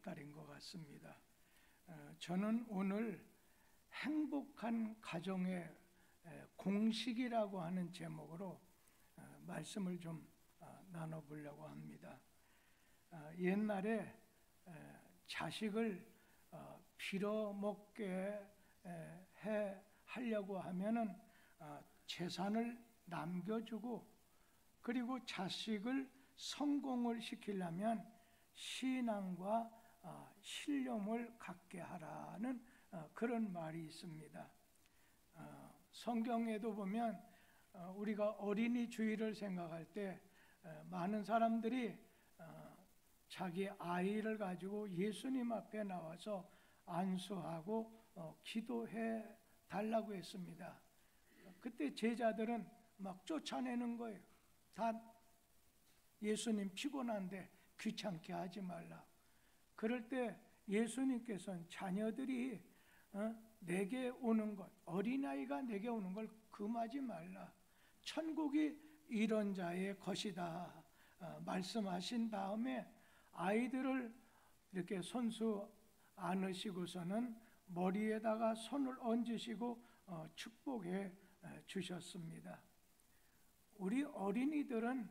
달인 것 같습니다. 저는 오늘 행복한 가정의 공식이라고 하는 제목으로 말씀을 좀 나눠보려고 합니다. 옛날에 자식을 빌어먹게 하려고 하면은 재산을 남겨주고, 그리고 자식을 성공을 시키려면 신앙과 신념을 갖게 하라는 그런 말이 있습니다. 성경에도 보면 우리가 어린이 주일을 생각할 때 많은 사람들이 자기 아이를 가지고 예수님 앞에 나와서 안수하고 기도해 달라고 했습니다. 그때 제자들은 막 쫓아내는 거예요. 다 예수님 피곤한데 귀찮게 하지 말라. 그럴 때 예수님께서는 자녀들이 내게 오는 것, 어린아이가 내게 오는 걸 금하지 말라. 천국이 이런 자의 것이다 말씀하신 다음에 아이들을 이렇게 손수 안으시고서는 머리에다가 손을 얹으시고 축복해 주셨습니다. 우리 어린이들은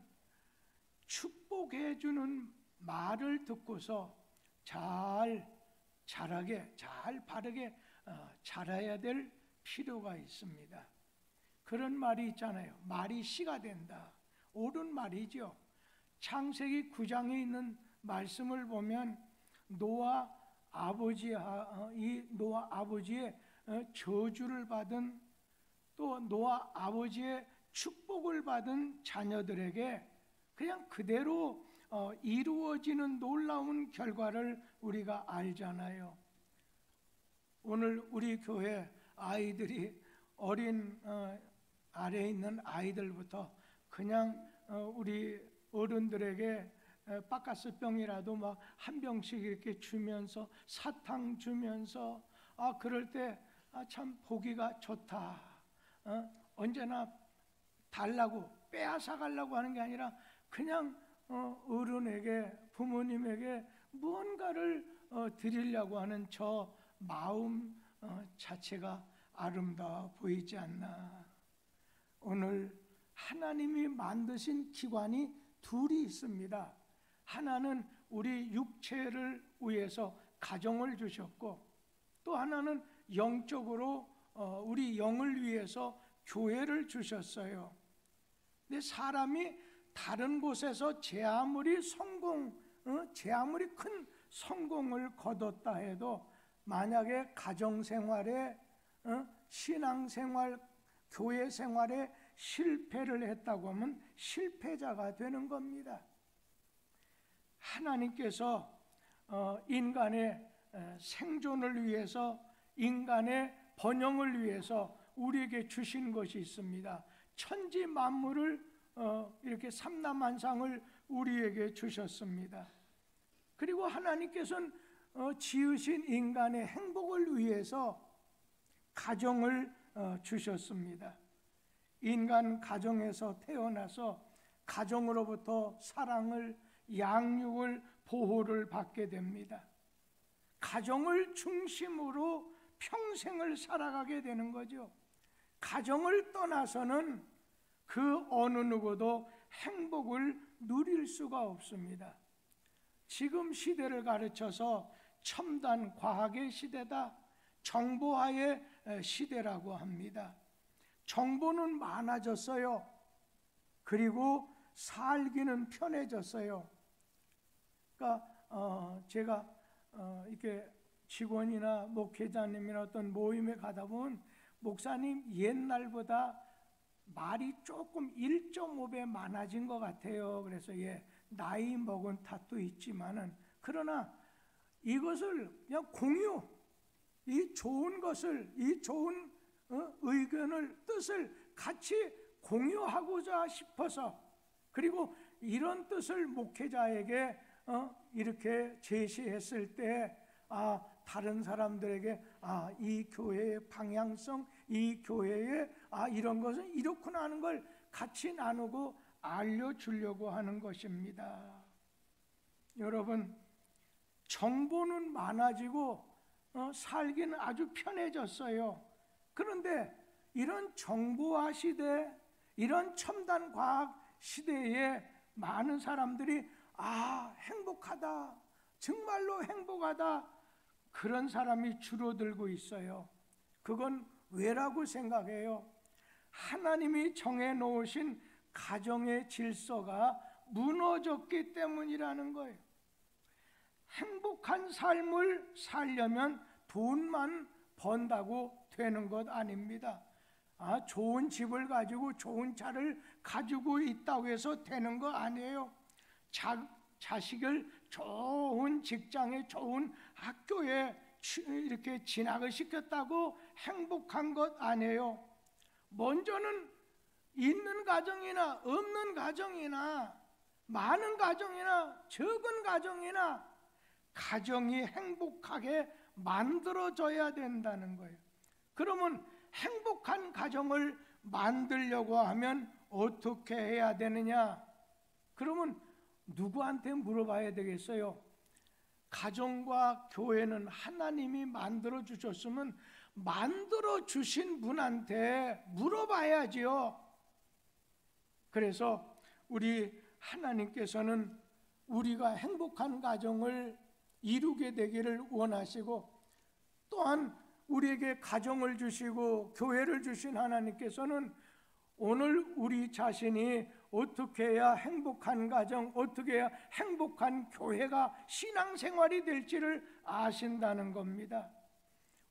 축복해 주는 말을 듣고서 잘하게, 바르게 자라야 될 필요가 있습니다. 그런 말이 있잖아요. 말이 씨가 된다. 옳은 말이죠. 창세기 9장에 있는 말씀을 보면 노아 아버지의 저주를 받은, 또 노아 아버지의 축복을 받은 자녀들에게 그냥 그대로 이루어지는 놀라운 결과를 우리가 알잖아요. 오늘 우리 교회 아이들이 어린 아래에 있는 아이들부터 그냥 우리 어른들에게 바카스병이라도 막 한 병씩 이렇게 주면서 사탕 주면서 그럴 때 참 보기가 좋다. 언제나 달라고 빼앗아 가려고 하는 게 아니라 그냥 어른에게, 부모님에게 무언가를 드리려고 하는 저 마음 자체가 아름다워 보이지 않나. 오늘 하나님이 만드신 기관이 둘이 있습니다. 하나는 우리 육체를 위해서 가정을 주셨고, 또 하나는 영적으로 우리 영을 위해서 교회를 주셨어요. 근데 사람이 다른 곳에서 제 아무리 큰 성공을 거뒀다 해도 만약에 가정생활에, 신앙생활, 교회생활에 실패를 했다고 하면 실패자가 되는 겁니다. 하나님께서 인간의 생존을 위해서, 인간의 번영을 위해서 우리에게 주신 것이 있습니다. 천지 만물을 이렇게 삼라만상을 우리에게 주셨습니다. 그리고 하나님께서는 지으신 인간의 행복을 위해서 가정을 주셨습니다. 인간 가정에서 태어나서 가정으로부터 사랑을, 양육을, 보호를 받게 됩니다. 가정을 중심으로 평생을 살아가게 되는 거죠. 가정을 떠나서는 그 어느 누구도 행복을 누릴 수가 없습니다. 지금 시대를 가르쳐서 첨단 과학의 시대다, 정보화의 시대라고 합니다. 정보는 많아졌어요. 그리고 살기는 편해졌어요. 그러니까 제가 이렇게 직원이나 목회자님이나 어떤 모임에 가다 보면 목사님 옛날보다 말이 조금 1.5배 많아진 것 같아요. 그래서 나이 먹은 탓도 있지만은, 그러나 이것을 그냥 공유, 이 좋은 것을, 이 좋은 의견을, 뜻을 같이 공유하고자 싶어서, 그리고 이런 뜻을 목회자에게 이렇게 제시했을 때 다른 사람들에게 이 교회의 방향성, 이 교회의 이런 것은 이렇구나 하는 걸 같이 나누고 알려주려고 하는 것입니다. 여러분, 정보는 많아지고 살기는 아주 편해졌어요. 그런데 이런 정보화 시대, 이런 첨단 과학 시대에 많은 사람들이 행복하다, 정말로 행복하다, 그런 사람이 줄어들고 있어요. 그건 왜라고 생각해요? 하나님이 정해놓으신 가정의 질서가 무너졌기 때문이라는 거예요. 행복한 삶을 살려면 돈만 번다고 되는 것 아닙니다. 좋은 집을 가지고 좋은 차를 가지고 있다고 해서 되는 거 아니에요. 자식을 좋은 직장에, 좋은 학교에 이렇게 진학을 시켰다고 행복한 것 아니에요. 먼저는 있는 가정이나 없는 가정이나 많은 가정이나 적은 가정이나 가정이 행복하게 만들어져야 된다는 거예요. 그러면 행복한 가정을 만들려고 하면 어떻게 해야 되느냐? 그러면 누구한테 물어봐야 되겠어요? 가정과 교회는 하나님이 만들어 주셨으면 만들어 주신 분한테 물어봐야지요. 그래서 우리 하나님께서는 우리가 행복한 가정을 이루게 되기를 원하시고, 또한 우리에게 가정을 주시고 교회를 주신 하나님께서는 오늘 우리 자신이 어떻게 해야 행복한 가정, 어떻게 해야 행복한 교회가 신앙생활이 될지를 아신다는 겁니다.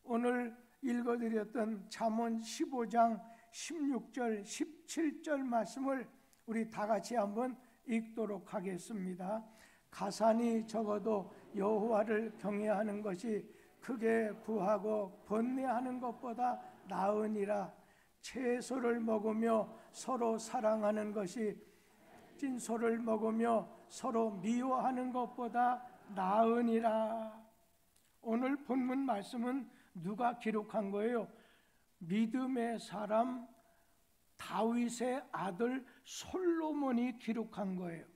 오늘 읽어드렸던 잠언 15장 16절 17절 말씀을 우리 다 같이 한번 읽도록 하겠습니다. 가산이 적어도 여호와를 경외하는 것이 크게 부하고 번뇌하는 것보다 나으니라. 채소를 먹으며 서로 사랑하는 것이 찐소를 먹으며 서로 미워하는 것보다 나으니라. 오늘 본문 말씀은 누가 기록한 거예요? 믿음의 사람 다윗의 아들 솔로몬이 기록한 거예요.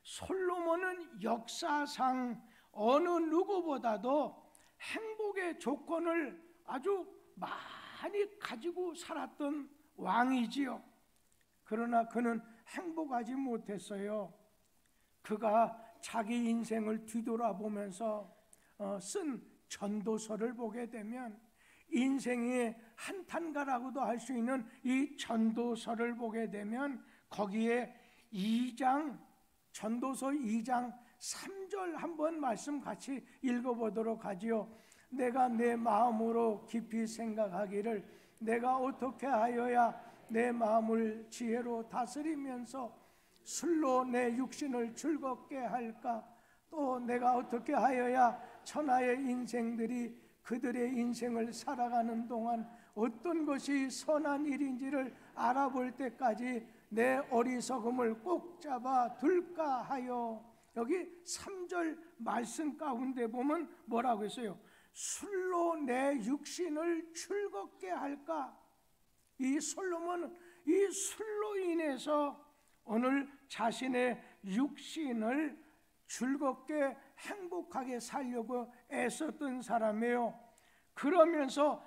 솔로몬은 역사상 어느 누구보다도 행복의 조건을 아주 많이 가지고 살았던 왕이지요. 그러나 그는 행복하지 못했어요. 그가 자기 인생을 뒤돌아보면서 쓴 전도서를 보게 되면, 인생의 한탄가라고도 할 수 있는 이 전도서를 보게 되면 거기에 전도서 2장 3절 한번 말씀 같이 읽어보도록 하지요. 내가 내 마음으로 깊이 생각하기를 내가 어떻게 하여야 내 마음을 지혜로 다스리면서 술로 내 육신을 즐겁게 할까? 또 내가 어떻게 하여야 천하의 인생들이 그들의 인생을 살아가는 동안 어떤 것이 선한 일인지를 알아볼 때까지 내 어리석음을 꼭 잡아 둘까 하여. 여기 3절 말씀 가운데 보면 뭐라고 했어요? 술로 내 육신을 즐겁게 할까? 이 솔로몬은 이 술로 인해서 오늘 자신의 육신을 즐겁게 행복하게 살려고 애썼던 사람이에요. 그러면서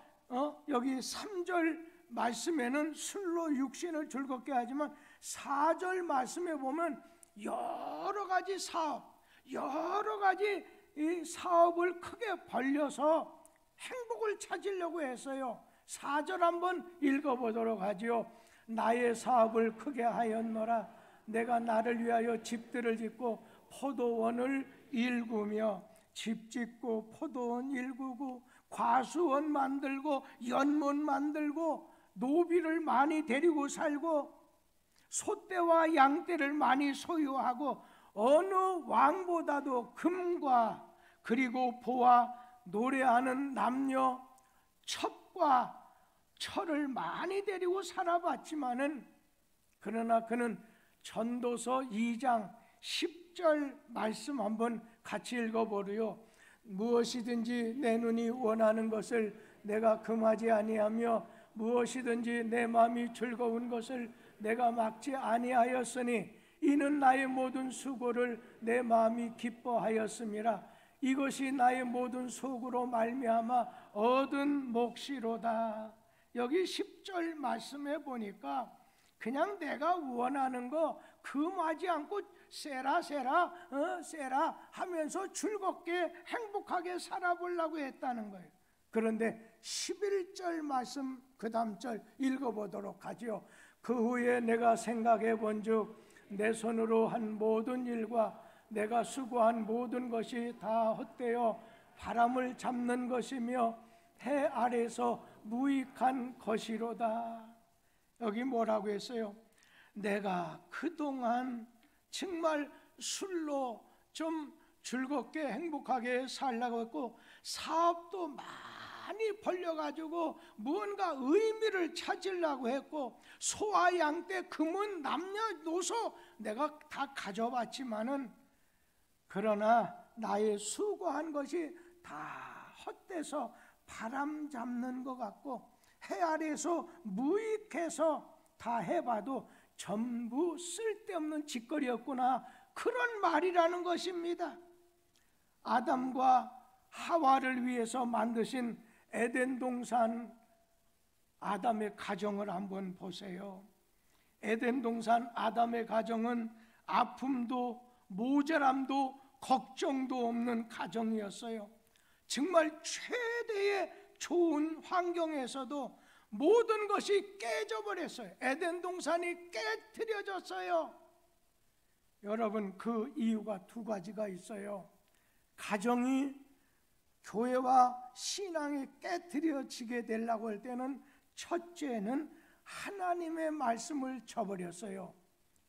여기 3절 말씀에는 술로 육신을 즐겁게 하지만 4절 말씀에 보면 여러 가지 이 사업을 크게 벌려서 행복을 찾으려고 했어요. 4절 한번 읽어보도록 하지요. 나의 사업을 크게 하였노라. 내가 나를 위하여 집들을 짓고 포도원을 일구며, 집 짓고 포도원 일구고 과수원 만들고 연못 만들고 노비를 많이 데리고 살고 소떼와 양떼를 많이 소유하고 어느 왕보다도 금과 그리고 보와 노래하는 남녀 첩과 철을 많이 데리고 살아봤지만은, 그러나 그는 전도서 2장 10절 말씀 한번 같이 읽어보려요. 무엇이든지 내 눈이 원하는 것을 내가 금하지 아니하며 무엇이든지 내 마음이 즐거운 것을 내가 막지 아니하였으니 이는 나의 모든 수고를 내 마음이 기뻐하였음이라. 이것이 나의 모든 속으로 말미암아 얻은 몫이로다. 여기 10절 말씀에 보니까 그냥 내가 원하는 거 금하지 않고 세라 하면서 즐겁게 행복하게 살아보려고 했다는 거예요. 그런데 11절 말씀 그 다음 절 읽어보도록 하죠. 그 후에 내가 생각해 본즉 내 손으로 한 모든 일과 내가 수고한 모든 것이 다 헛되어 바람을 잡는 것이며 해 아래서 무익한 것이로다. 여기 뭐라고 했어요? 내가 그동안 정말 술로 좀 즐겁게 행복하게 살려고 했고 사업도 많이 벌려가지고 뭔가 의미를 찾으려고 했고 소와 양떼 금은 남녀노소 내가 다 가져봤지만은 그러나 나의 수고한 것이 다 헛돼서 바람 잡는 것 같고 해 아래서 무익해서 다 해봐도 전부 쓸데없는 짓거리였구나, 그런 말이라는 것입니다. 아담과 하와를 위해서 만드신 에덴 동산 아담의 가정을 한번 보세요. 에덴 동산 아담의 가정은 아픔도 모자람도 걱정도 없는 가정이었어요. 정말 최대의 좋은 환경에서도 모든 것이 깨져버렸어요. 에덴 동산이 깨트려졌어요. 여러분, 그 이유가 두 가지가 있어요. 가정이 교회와 신앙이 깨트려지게 되려고 할 때는 첫째는 하나님의 말씀을 저버렸어요.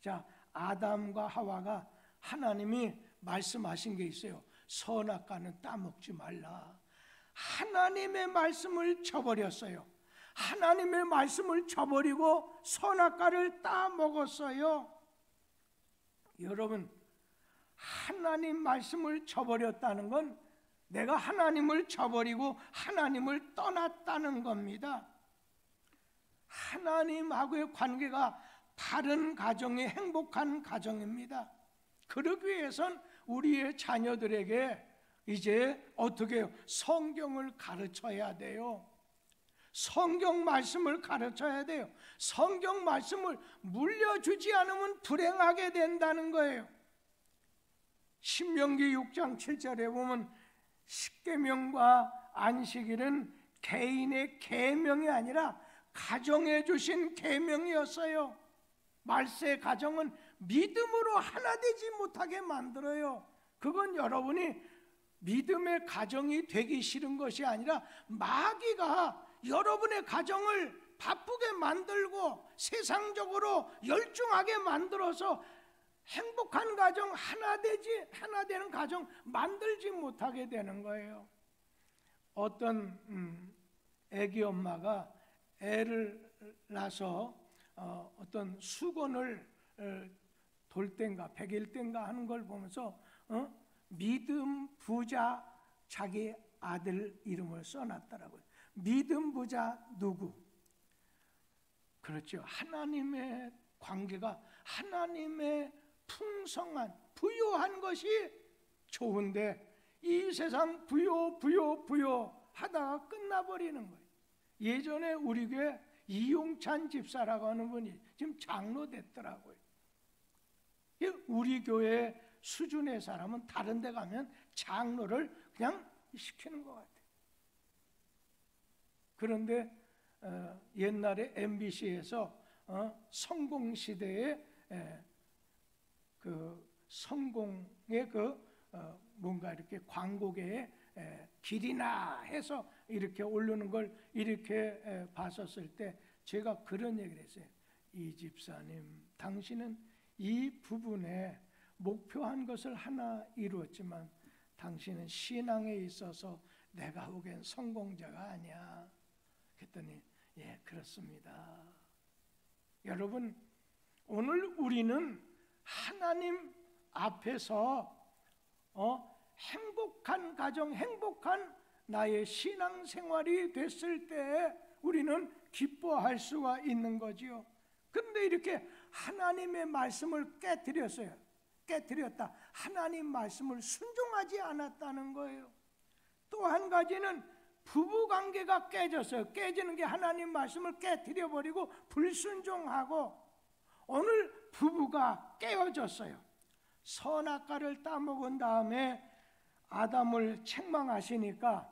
자, 아담과 하와가 하나님이 말씀하신 게 있어요. 선악과는 따먹지 말라. 하나님의 말씀을 저버렸어요. 하나님의 말씀을 저버리고 선악과를 따먹었어요. 여러분, 하나님 말씀을 저버렸다는 건 내가 하나님을 저버리고 하나님을 떠났다는 겁니다. 하나님하고의 관계가 바른 가정이 행복한 가정입니다. 그러기 위해선 우리의 자녀들에게 이제 어떻게 해요? 성경을 가르쳐야 돼요. 성경 말씀을 가르쳐야 돼요. 성경 말씀을 물려주지 않으면 불행하게 된다는 거예요. 신명기 6장 7절에 보면 십계명과 안식일은 개인의 계명이 아니라 가정에 주신 계명이었어요. 말세 가정은 믿음으로 하나 되지 못하게 만들어요. 그건 여러분이 믿음의 가정이 되기 싫은 것이 아니라 마귀가 여러분의 가정을 바쁘게 만들고 세상적으로 열중하게 만들어서 행복한 가정, 하나 되는 가정 만들지 못하게 되는 거예요. 어떤 애기 엄마가 애를 낳아서 어떤 수건을 돌 땐가 100일 땐가 하는 걸 보면서 믿음 부자 자기 아들 이름을 써놨더라고요. 믿음 부자 누구? 그렇죠. 하나님의 관계가 하나님의 풍성한 부요한 것이 좋은데 이 세상 부요 하다가 끝나버리는 거예요. 예전에 우리 교회 이용찬 집사라고 하는 분이 지금 장로 됐더라고요. 우리 교회 수준의 사람은 다른 데 가면 장로를 그냥 시키는 것 같아요. 그런데 옛날에 MBC에서 성공시대에 그 성공의 뭔가 이렇게 광고계에 길이나 해서 이렇게 오르는 걸 이렇게 봤었을 때 제가 그런 얘기를 했어요. 이 집사님, 당신은 이 부분에 목표한 것을 하나 이루었지만 당신은 신앙에 있어서 내가 보기엔 성공자가 아니야. 그랬더니 예, 그렇습니다. 여러분, 오늘 우리는 하나님 앞에서 행복한 가정, 행복한 나의 신앙생활이 됐을 때 우리는 기뻐할 수가 있는 거지요. 그런데 이렇게 하나님의 말씀을 깨뜨렸어요. 깨뜨렸다. 하나님 말씀을 순종하지 않았다는 거예요. 또 한 가지는 부부 관계가 깨졌어요. 깨지는 게 하나님 말씀을 깨뜨려 버리고 불순종하고 오늘 부부가 깨어졌어요. 선악과를 따먹은 다음에 아담을 책망하시니까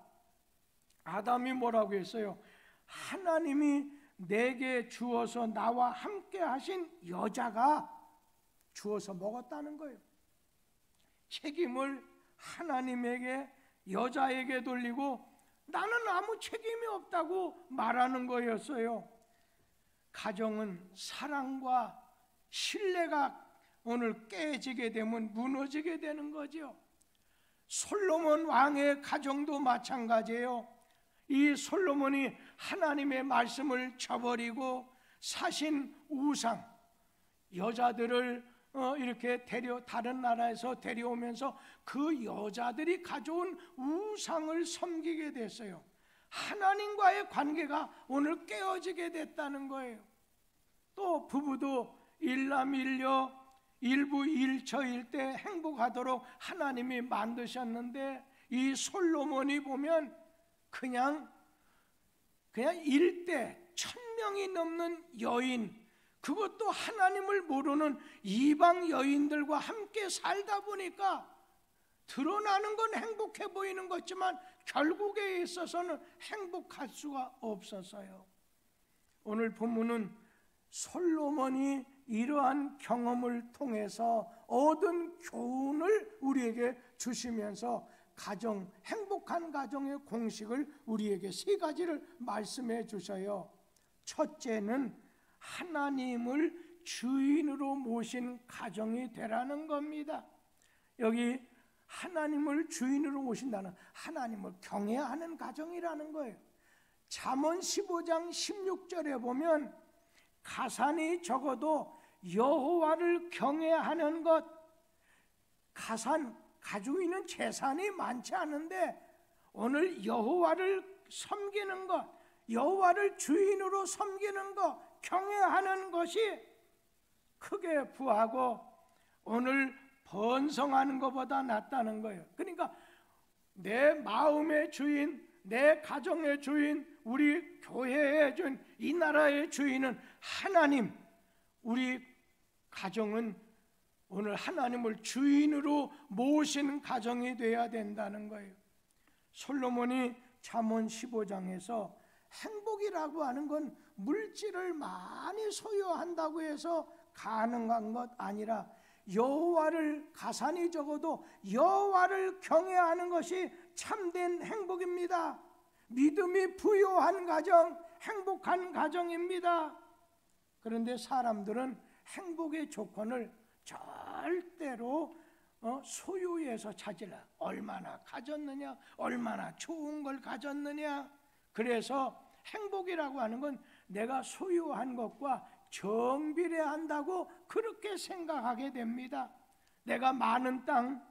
아담이 뭐라고 했어요? 하나님이 내게 주어서 나와 함께 하신 여자가 주어서 먹었다는 거예요. 책임을 하나님에게, 여자에게 돌리고 나는 아무 책임이 없다고 말하는 거였어요. 가정은 사랑과 신뢰가 오늘 깨지게 되면 무너지게 되는 거죠. 솔로몬 왕의 가정도 마찬가지예요. 이 솔로몬이 하나님의 말씀을 저버리고 사신 우상, 여자들을 이렇게 다른 나라에서 데려오면서 그 여자들이 가져온 우상을 섬기게 됐어요. 하나님과의 관계가 오늘 깨어지게 됐다는 거예요. 또 부부도 일남일녀 일부일처일 때 행복하도록 하나님이 만드셨는데 이 솔로몬이 보면 그냥 일대 1000명이 넘는 여인, 그것도 하나님을 모르는 이방 여인들과 함께 살다 보니까 드러나는 건 행복해 보이는 거지만 결국에 있어서는 행복할 수가 없었어요. 오늘 본문은 솔로몬이 이러한 경험을 통해서 얻은 교훈을 우리에게 주시면서 행복한 가정의 공식을 우리에게 3가지를 말씀해 주셔요. 첫째는 하나님을 주인으로 모신 가정이 되라는 겁니다. 여기 하나님을 주인으로 모신다는, 하나님을 경외하는 가정이라는 거예요. 잠언 15장 16절에 보면 가산이 적어도 여호와를 경외하는 것, 가지고 있는 재산이 많지 않은데 오늘 여호와를 섬기는 것, 여호와를 주인으로 섬기는 것, 경외하는 것이 크게 부하고 오늘 번성하는 것보다 낫다는 거예요. 그러니까 내 마음의 주인, 내 가정의 주인, 우리 교회의 주인, 이 나라의 주인은 하나님. 우리 가정은 오늘 하나님을 주인으로 모신 가정이 되어야 된다는 거예요. 솔로몬이 잠언 15장에서 행복이라고 하는 건 물질을 많이 소유한다고 해서 가능한 것 아니라 여호와를, 가산이 적어도 여호와를 경외하는 것이 참된 행복입니다. 믿음이 부요한 가정, 행복한 가정입니다. 그런데 사람들은 행복의 조건을 절대로 소유에서 찾으라. 얼마나 가졌느냐, 얼마나 좋은 걸 가졌느냐. 그래서 행복이라고 하는 건 내가 소유한 것과 정비례한다고 그렇게 생각하게 됩니다. 내가 많은 땅,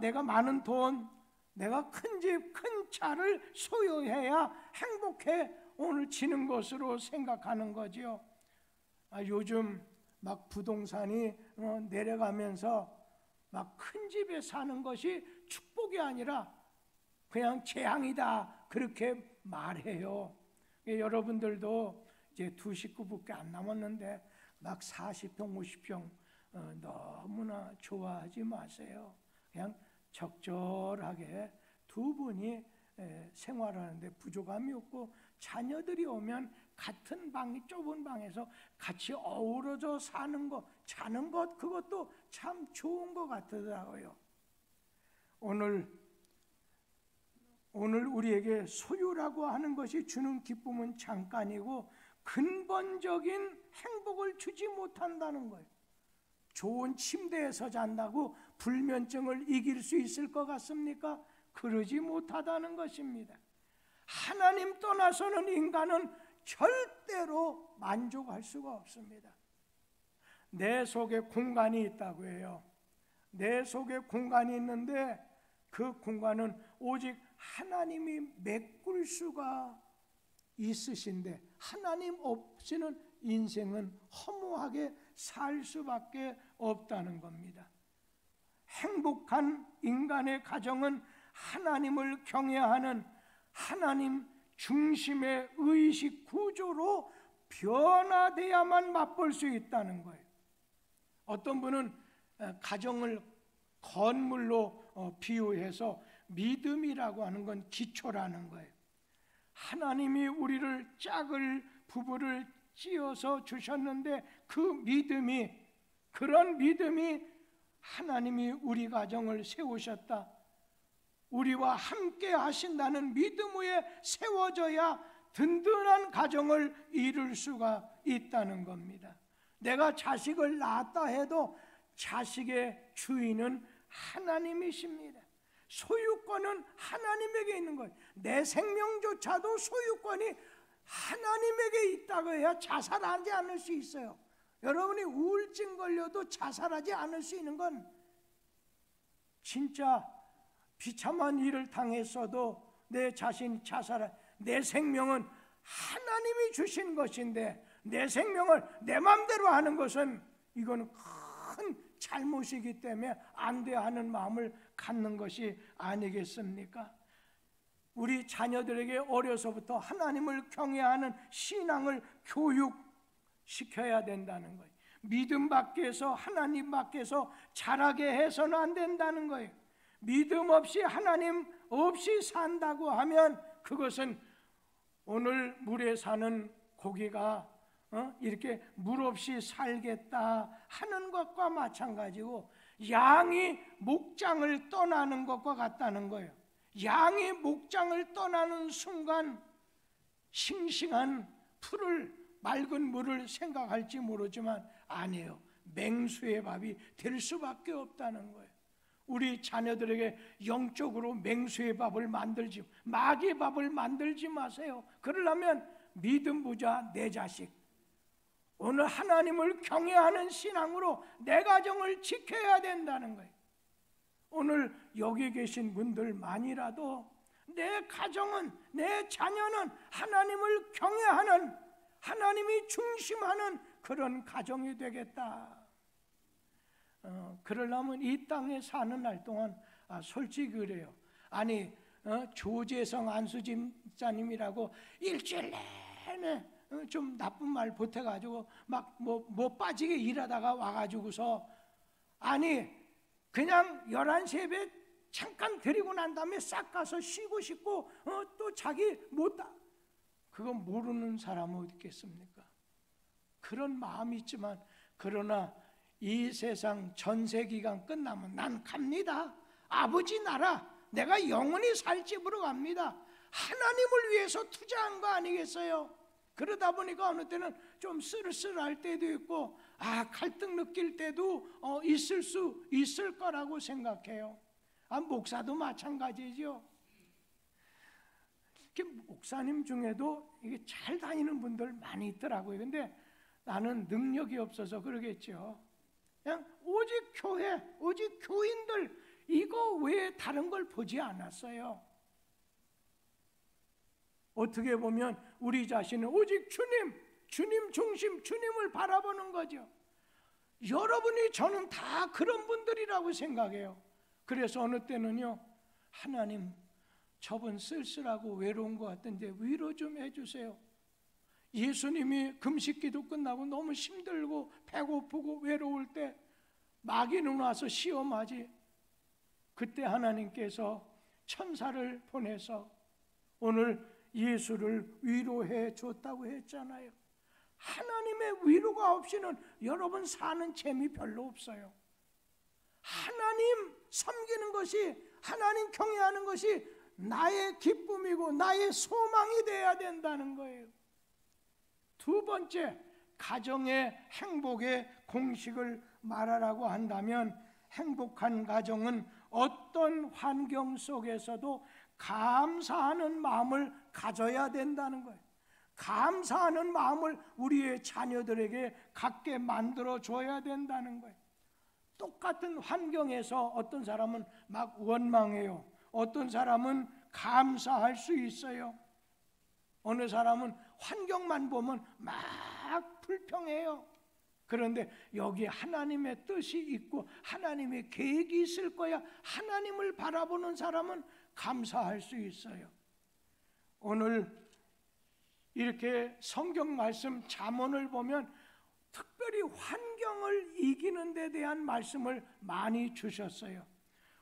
내가 많은 돈, 내가 큰 집, 큰 차를 소유해야 행복해 오늘 지는 것으로 생각하는 거지요. 요즘 막 부동산이 내려가면서 막 큰 집에 사는 것이 축복이 아니라 그냥 재앙이다, 그렇게 말해요. 여러분들도 이제 2 식구밖에 안 남았는데 막 40평, 50평 너무나 좋아하지 마세요. 그냥 적절하게 2분이 생활하는데 부족함이 없고 자녀들이 오면 같은 방, 좁은 방에서 같이 어우러져 사는 것, 자는 것, 그것도 참 좋은 것 같더라고요. 오늘 우리에게 소유라고 하는 것이 주는 기쁨은 잠깐이고 근본적인 행복을 주지 못한다는 거예요. 좋은 침대에서 잔다고 불면증을 이길 수 있을 것 같습니까? 그러지 못하다는 것입니다. 하나님 떠나서는 인간은 절대로 만족할 수가 없습니다. 내 속에 공간이 있다고 해요. 내 속에 공간이 있는데 그 공간은 오직 하나님이 메꿀 수가 있으신데 하나님 없이는 인생은 허무하게 살 수밖에 없다는 겁니다. 행복한 인간의 가정은 하나님을 경외하는 하나님 중심의 의식 구조로 변화돼야만 맛볼 수 있다는 거예요. 어떤 분은 가정을 건물로 비유해서 믿음이라고 하는 건 기초라는 거예요. 하나님이 우리를 짝을 부부를 찌어서 주셨는데 그런 믿음이 하나님이 우리 가정을 세우셨다, 우리와 함께 하신다는 믿음 위에 세워져야 든든한 가정을 이룰 수가 있다는 겁니다. 내가 자식을 낳았다 해도 자식의 주인은 하나님이십니다. 소유권은 하나님에게 있는 거예요. 내 생명조차도 소유권이 하나님에게 있다고 해야 자살하지 않을 수 있어요. 여러분이 우울증 걸려도 자살하지 않을 수 있는 건 진짜 비참한 일을 당했어도 내 자신이 내 생명은 하나님이 주신 것인데 내 생명을 내 마음대로 하는 것은 이거는 큰 잘못이기 때문에 안 돼 하는 마음을 갖는 것이 아니겠습니까? 우리 자녀들에게 어려서부터 하나님을 경외하는 신앙을 교육시켜야 된다는 거예요. 믿음 밖에서 하나님 밖에서 자라게 해서는 안 된다는 거예요. 믿음 없이 하나님 없이 산다고 하면 그것은 오늘 물에 사는 고기가 이렇게 물 없이 살겠다 하는 것과 마찬가지고, 양이 목장을 떠나는 것과 같다는 거예요. 양이 목장을 떠나는 순간 싱싱한 풀을, 맑은 물을 생각할지 모르지만 아니에요. 맹수의 밥이 될 수밖에 없다는 거예요. 우리 자녀들에게 영적으로 맹수의 밥을 만들지, 마귀의 밥을 만들지 마세요. 그러려면 믿음 부자 내 자식, 오늘 하나님을 경외하는 신앙으로 내 가정을 지켜야 된다는 거예요. 오늘 여기 계신 분들만이라도 내 가정은, 내 자녀는 하나님을 경외하는, 하나님이 중심하는 그런 가정이 되겠다. 그러려면 이 땅에 사는 날 동안 솔직히 그래요. 아니 조재성 안수집사님이라고 일주일 내내 좀 나쁜 말 보태가지고 막 뭐 빠지게 일하다가 와가지고서 아니 그냥 11시 예배 잠깐 드리고 난 다음에 싹 가서 쉬고 싶고 또 자기 그거 모르는 사람은 어디 있겠습니까? 그런 마음이 있지만, 그러나 이 세상 전세 기간 끝나면 난 갑니다. 아버지 나라, 내가 영원히 살 집으로 갑니다. 하나님을 위해서 투자한 거 아니겠어요? 그러다 보니까 어느 때는 좀 쓸쓸할 때도 있고 갈등 느낄 때도 있을 거라고 생각해요. 목사도 마찬가지죠. 목사님 중에도 이게 잘 다니는 분들 많이 있더라고요. 근데 나는 능력이 없어서 그러겠죠. 그냥 오직 교회, 오직 교인들, 이거 외에 다른 걸 보지 않았어요. 어떻게 보면 우리 자신은 오직 주님 중심, 주님을 바라보는 거죠. 여러분이 저는 다 그런 분들이라고 생각해요. 그래서 어느 때는요, 하나님 저분 쓸쓸하고 외로운 것 같은데 위로 좀 해주세요. 예수님이 금식기도 끝나고 너무 힘들고 배고프고 외로울 때 마귀는 와서 시험하지. 그때 하나님께서 천사를 보내서 오늘 예수를 위로해 줬다고 했잖아요. 하나님의 위로가 없이는 여러분 사는 재미 별로 없어요. 하나님 섬기는 것이, 하나님 경외하는 것이 나의 기쁨이고 나의 소망이 되어야 된다는 거예요. 두 번째, 가정의 행복의 공식을 말하라고 한다면, 행복한 가정은 어떤 환경 속에서도 감사하는 마음을 가져야 된다는 거예요. 감사하는 마음을 우리의 자녀들에게 갖게 만들어 줘야 된다는 거예요. 똑같은 환경에서 어떤 사람은 막 원망해요. 어떤 사람은 감사할 수 있어요. 어느 사람은 환경만 보면 막 불평해요. 그런데 여기에 하나님의 뜻이 있고 하나님의 계획이 있을 거야. 하나님을 바라보는 사람은 감사할 수 있어요. 오늘 이렇게 성경 말씀 잠언을 보면 특별히 환경을 이기는 데 대한 말씀을 많이 주셨어요.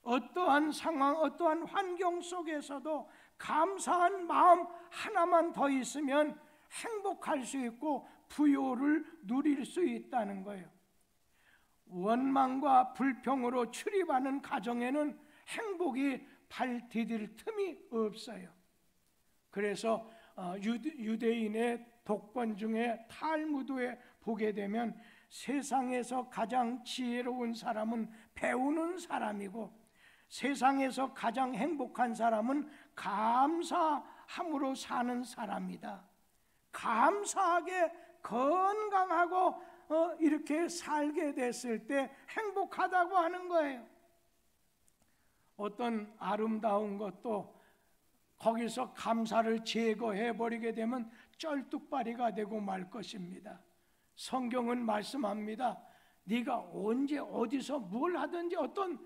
어떠한 상황, 어떠한 환경 속에서도 감사한 마음 하나만 더 있으면 행복할 수 있고 부요를 누릴 수 있다는 거예요. 원망과 불평으로 출입하는 가정에는 행복이 발 디딜 틈이 없어요. 그래서 유대인의 독번 중에 탈무드에 보게 되면 세상에서 가장 지혜로운 사람은 배우는 사람이고 세상에서 가장 행복한 사람은 감사함으로 사는 사람이다. 감사하게 건강하고 이렇게 살게 됐을 때 행복하다고 하는 거예요. 어떤 아름다운 것도 거기서 감사를 제거해 버리게 되면 쩔뚝발이가 되고 말 것입니다. 성경은 말씀합니다. 네가 언제 어디서 뭘 하든지 어떤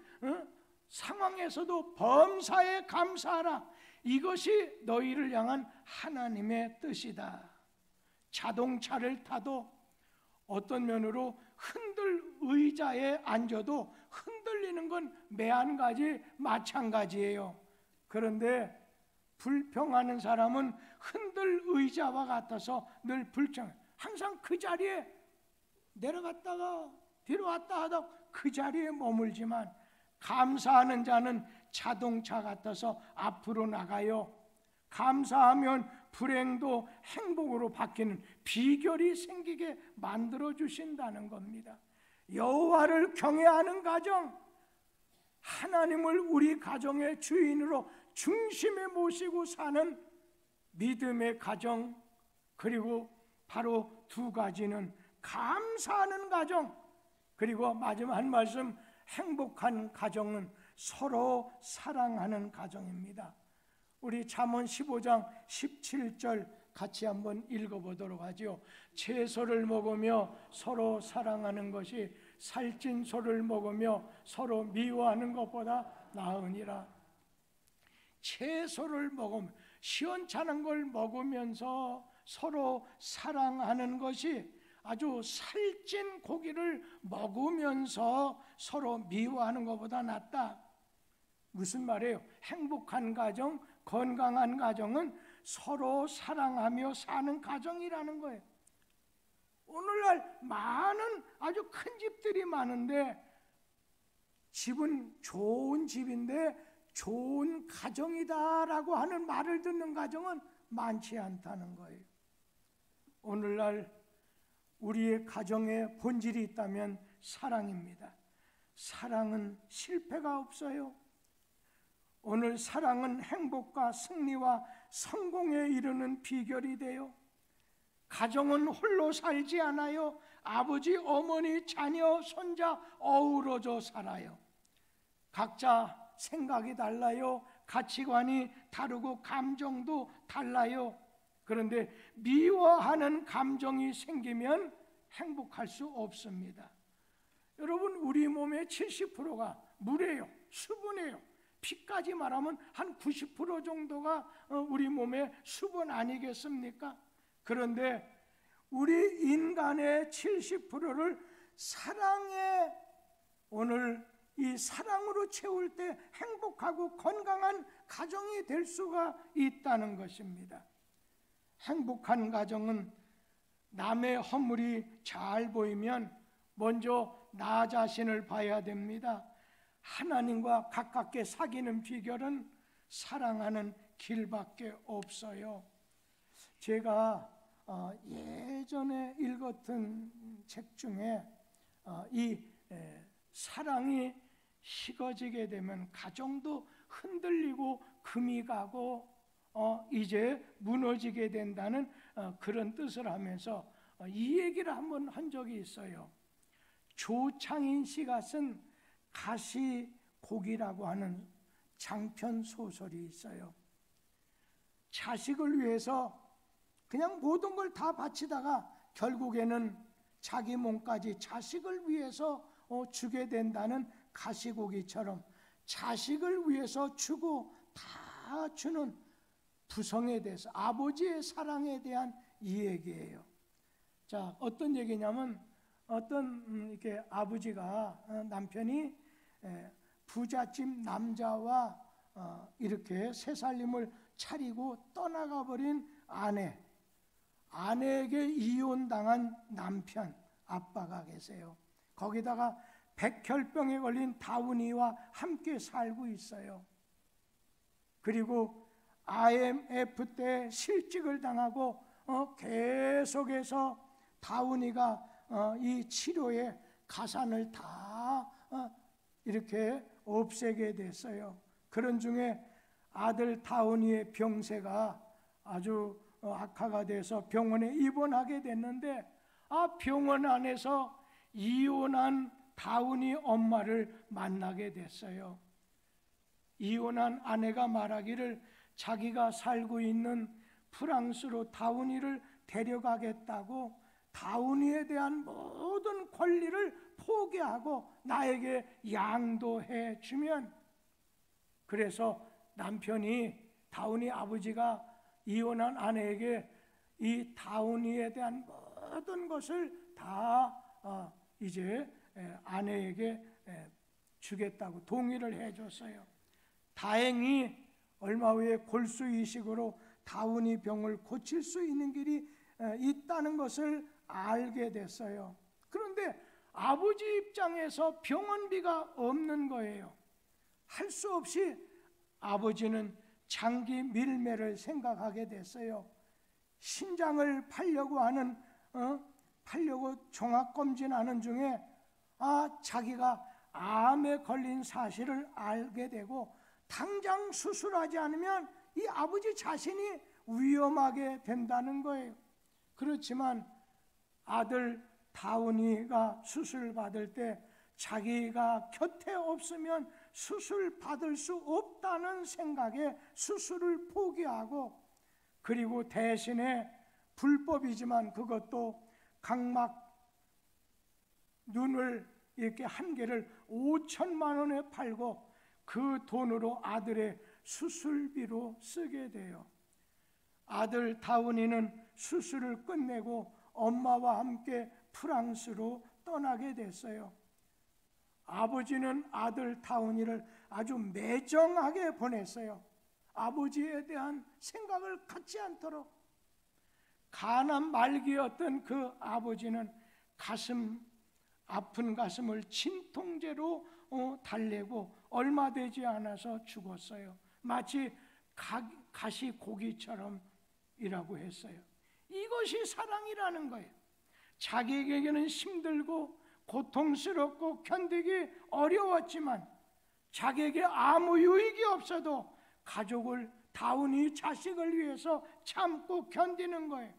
상황에서도 범사에 감사하라. 이것이 너희를 향한 하나님의 뜻이다. 자동차를 타도 어떤 면으로 흔들 의자에 앉아도 흔들리는 건 매한가지 마찬가지예요. 그런데 불평하는 사람은 흔들 의자와 같아서 늘 불평, 항상 그 자리에 내려갔다가 뒤로 왔다 하다 그 자리에 머물지만 감사하는 자는 자동차 같아서 앞으로 나가요. 감사하면 불행도 행복으로 바뀌는 비결이 생기게 만들어 주신다는 겁니다. 여호와를 경외하는 가정, 하나님을 우리 가정의 주인으로 중심에 모시고 사는 믿음의 가정, 그리고 바로 두 가지는 감사하는 가정, 그리고 마지막 한 말씀, 행복한 가정은 서로 사랑하는 가정입니다. 우리 잠언 15장 17절 같이 한번 읽어보도록 하죠. 채소를 먹으며 서로 사랑하는 것이 살찐 소를 먹으며 서로 미워하는 것보다 나으니라. 채소를 먹으면 시원찮은 걸 먹으면서 서로 사랑하는 것이 아주 살찐 고기를 먹으면서 서로 미워하는 것보다 낫다. 무슨 말이에요? 행복한 가정, 건강한 가정은 서로 사랑하며 사는 가정이라는 거예요. 오늘날 많은 아주 큰 집들이 많은데 집은 좋은 집인데 좋은 가정이다라고 하는 말을 듣는 가정은 많지 않다는 거예요. 오늘날 우리의 가정에 본질이 있다면 사랑입니다. 사랑은 실패가 없어요. 오늘 사랑은 행복과 승리와 성공에 이르는 비결이 돼요. 가정은 홀로 살지 않아요. 아버지, 어머니, 자녀, 손자 어우러져 살아요. 각자 생각이 달라요. 가치관이 다르고 감정도 달라요. 그런데 미워하는 감정이 생기면 행복할 수 없습니다. 여러분, 우리 몸의 70%가 물이에요. 수분이에요. 피까지 말하면 한 90% 정도가 우리 몸의 수분 아니겠습니까? 그런데 우리 인간의 70%를 사랑에, 오늘 이 사랑으로 채울 때 행복하고 건강한 가정이 될 수가 있다는 것입니다. 행복한 가정은 남의 허물이 잘 보이면 먼저 나 자신을 봐야 됩니다. 하나님과 가깝게 사귀는 비결은 사랑하는 길밖에 없어요. 제가 예전에 읽었던 책 중에 이 사랑이 식어지게 되면 가정도 흔들리고 금이 가고 이제 무너지게 된다는 그런 뜻을 하면서 이 얘기를 한번 한 적이 있어요. 조창인 씨가 쓴 가시고기라고 하는 장편 소설이 있어요. 자식을 위해서 그냥 모든 걸 다 바치다가 결국에는 자기 몸까지 자식을 위해서 주게 된다는 가시고기처럼 자식을 위해서 주고 다 주는 부성에 대해서 아버지의 사랑에 대한 이 얘기예요. 자, 어떤 얘기냐면 어떤 이렇게 아버지가 남편이 부잣집 남자와 이렇게 새살림을 차리고 떠나가 버린 아내에게 이혼당한 남편 아빠가 계세요. 거기다가 백혈병에 걸린 다운이와 함께 살고 있어요. 그리고 IMF 때 실직을 당하고 계속해서 다운이가 이 치료에 가산을 다 이렇게 없애게 됐어요. 그런 중에 아들 다운이의 병세가 아주 악화가 돼서 병원에 입원하게 됐는데 병원 안에서 이혼한 다운이 엄마를 만나게 됐어요. 이혼한 아내가 말하기를 자기가 살고 있는 프랑스로 다운이를 데려가겠다고 다운이에 대한 모든 권리를 포기하고 나에게 양도해 주면, 그래서 남편이 다운이 아버지가 이혼한 아내에게 이 다운이에 대한 모든 것을 다 이제 아내에게 주겠다고 동의를 해줬어요. 다행히 얼마 후에 골수 이식으로 다운이 병을 고칠 수 있는 길이 있다는 것을 알게 됐어요. 그런데 아버지 입장에서 병원비가 없는 거예요. 할 수 없이 아버지는 장기 밀매를 생각하게 됐어요. 신장을 팔려고 종합검진하는 중에 자기가 암에 걸린 사실을 알게 되고 당장 수술하지 않으면 이 아버지 자신이 위험하게 된다는 거예요. 그렇지만 아들 다운이가 수술 받을 때 자기가 곁에 없으면 수술 받을 수 없다는 생각에 수술을 포기하고, 그리고 대신에 불법이지만 그것도 각막 눈을 이렇게 한 개를 5천만 원에 팔고 그 돈으로 아들의 수술비로 쓰게 돼요. 아들 다운이는 수술을 끝내고 엄마와 함께 프랑스로 떠나게 됐어요. 아버지는 아들 다운이를 아주 매정하게 보냈어요. 아버지에 대한 생각을 갖지 않도록. 가난 말기였던 그 아버지는 아픈 가슴을 진통제로 달래고 얼마 되지 않아서 죽었어요. 마치 가시고기처럼 이라고 했어요. 이것이 사랑이라는 거예요. 자기에게는 힘들고 고통스럽고 견디기 어려웠지만 자기에게 아무 유익이 없어도 가족을 다운이 자식을 위해서 참고 견디는 거예요.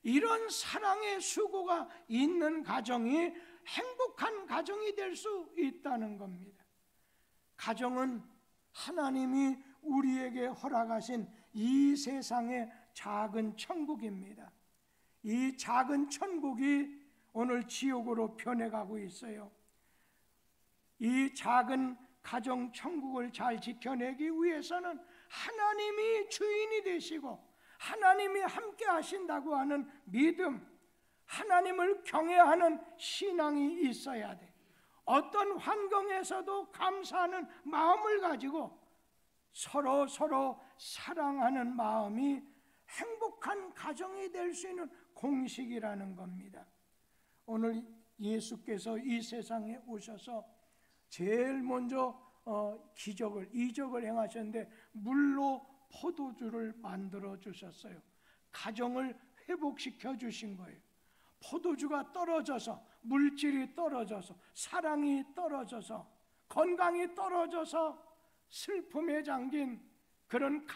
이런 사랑의 수고가 있는 가정이 행복한 가정이 될 수 있다는 겁니다. 가정은 하나님이 우리에게 허락하신 이 세상의 작은 천국입니다. 이 작은 천국이 오늘 지옥으로 변해가고 있어요. 이 작은 가정 천국을 잘 지켜내기 위해서는 하나님이 주인이 되시고 하나님이 함께 하신다고 하는 믿음, 하나님을 경외하는 신앙이 있어야 돼. 어떤 환경에서도 감사하는 마음을 가지고 서로 사랑하는 마음이 행복한 가정이 될 수 있는 공식이라는 겁니다. 오늘 예수께서 이 세상에 오셔서 제일 먼저 이적을 행하셨는데 물로 포도주를 만들어 주셨어요. 가정을 회복시켜 주신 거예요. 포도주가 떨어져서, 물질이 떨어져서, 사랑이 떨어져서, 건강이 떨어져서 슬픔에 잠긴 그런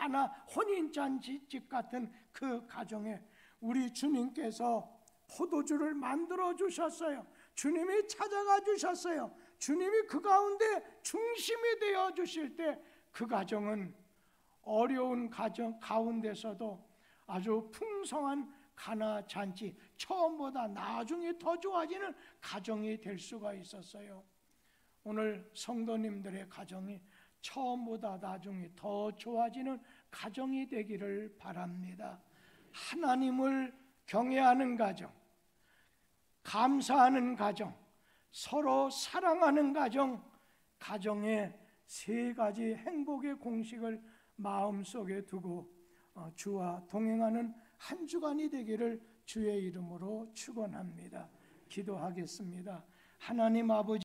혼인잔치집 같은 그 가정에 우리 주님께서 포도주를 만들어 주셨어요. 주님이 찾아가 주셨어요. 주님이 그 가운데 중심이 되어 주실 때 그 가정은 어려운 가정 가운데서도 아주 풍성한 가나 잔치, 처음보다 나중에 더 좋아지는 가정이 될 수가 있었어요. 오늘 성도님들의 가정이 처음보다 나중에 더 좋아지는 가정이 되기를 바랍니다. 하나님을 경외하는 가정, 감사하는 가정, 서로 사랑하는 가정, 가정의 세 가지 행복의 공식을 마음속에 두고 주와 동행하는 한 주간이 되기를 주의 이름으로 축원합니다. 기도하겠습니다. 하나님 아버지,